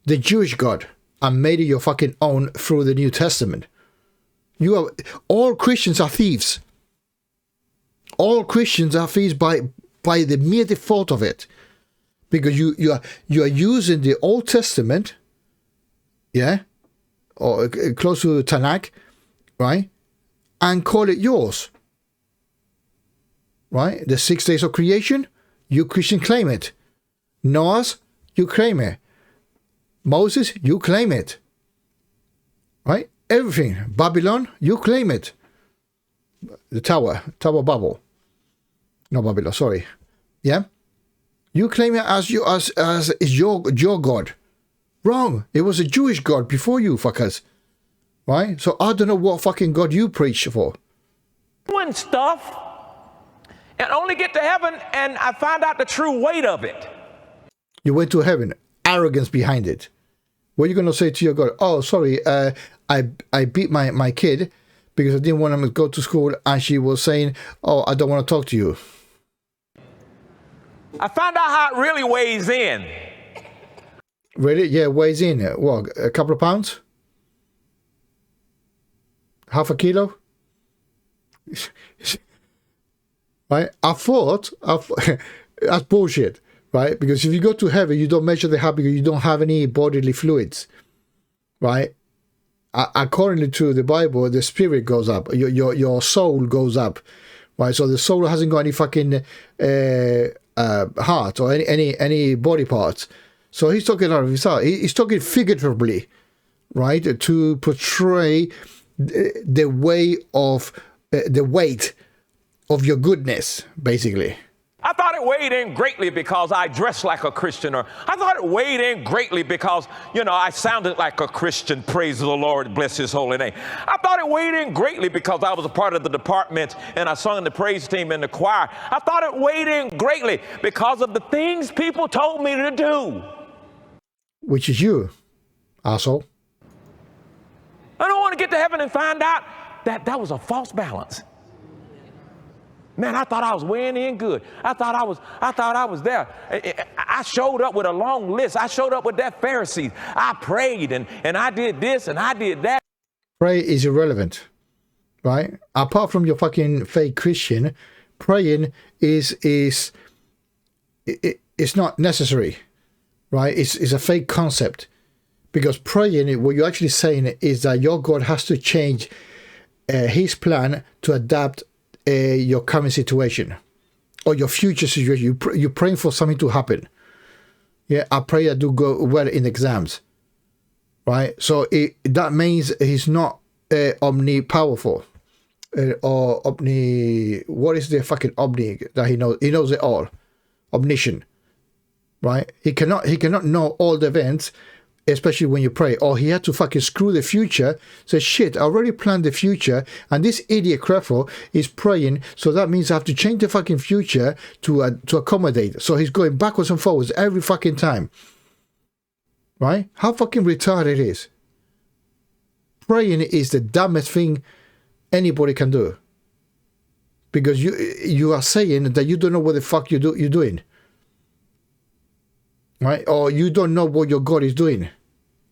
the Jewish God and made it your fucking own through the New Testament. All Christians are thieves. All Christians are thieves by the mere default of it, because you are using the Old Testament, yeah, or close to Tanakh, right, and call it yours, right? The 6 days of creation, you Christian claim it. Noah's, you claim it. Moses, you claim it, right? Everything. Babylon, you claim it. The Tower of Babel. No, Babylon, sorry. Yeah? You claim it as your God. Wrong. It was a Jewish God before you, fuckers. Right? So I don't know what fucking God you preach for. Doing stuff and only get to heaven and I find out the true weight of it. You went to heaven. Arrogance behind it. What are you going to say to your God? Oh, sorry, I beat my kid because I didn't want him to go to school, and she was saying, oh, I don't want to talk to you. I found out how it really weighs in. Really? Yeah, weighs in. What, a couple of pounds? Half a kilo? Right? I thought that's bullshit. Right? Because if you go to heaven, you don't measure the heart because you don't have any bodily fluids. Right? According to the Bible, the spirit goes up. Your soul goes up. Right? So the soul hasn't got any fucking heart or any body parts. So he's talking out of his heart. He's talking figuratively, right? To portray the weight of your goodness, basically. I thought it weighed in greatly because I dressed like a Christian, or I thought it weighed in greatly because, I sounded like a Christian. Praise the Lord, bless his holy name. I thought it weighed in greatly because I was a part of the department and I sung in the praise team in the choir. I thought it weighed in greatly because of the things people told me to do. Which is you, asshole. I don't want to get to heaven and find out that was a false balance. Man, I thought I was weighing in good. I thought I was there. I showed up with a long list. I showed up with that Pharisees. I prayed and I did this and I did that. Pray is irrelevant, right? Apart from your fucking fake Christian, praying is not necessary, right? It's a fake concept, because praying, what you're actually saying is that your God has to change his plan to adapt your current situation or your future situation. You're praying for something to happen. Yeah, I pray I do go well in exams, right? So that means he's not omnipowerful or what is the fucking omni that he knows? He knows it all. Omniscient, right? He cannot know all the events, especially when you pray. Or he had to fucking screw the future. Say, shit, I already planned the future, and this idiot Creflo is praying, so that means I have to change the fucking future to accommodate. So he's going backwards and forwards every fucking time. Right? How fucking retarded it is. Praying is the dumbest thing anybody can do. Because you are saying that you don't know what the fuck you're doing. Right? Or you don't know what your God is doing.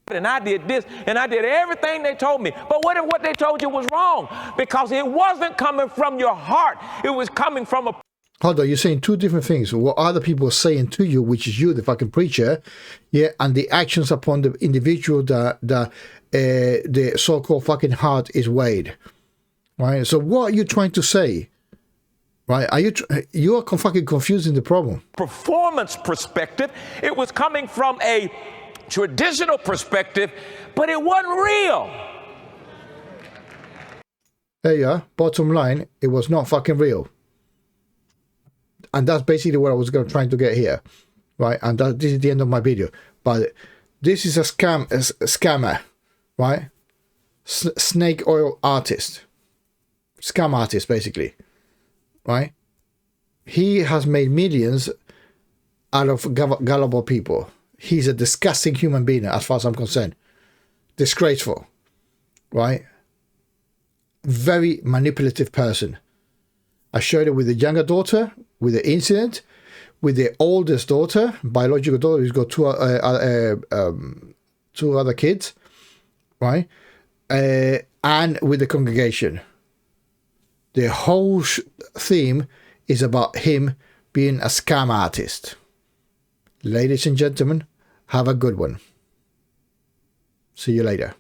And I did this, and I did everything they told me. But what if what they told you was wrong? Because it wasn't coming from your heart. It was coming from a... Hold on, you're saying two different things. What other people are saying to you, which is you, the fucking preacher, yeah, and the actions upon the individual that the so-called fucking heart is weighed. Right? So what are you trying to say? right? You are fucking confusing the problem. Performance perspective. It was coming from a traditional perspective, but it wasn't real. There you are. Bottom line, it was not fucking real. And that's basically what I was trying to get here, right? And this is the end of my video. But this is a scammer, right? Snake oil artist. Scam artist, basically, right? He has made millions out of gullible people. He's a disgusting human being as far as I'm concerned. Disgraceful, right? Very manipulative person. I showed it with the younger daughter, with the incident, with the oldest daughter, biological daughter, who's got two other kids, right? And with the congregation. The whole theme is about him being a scam artist. Ladies and gentlemen, have a good one. See you later.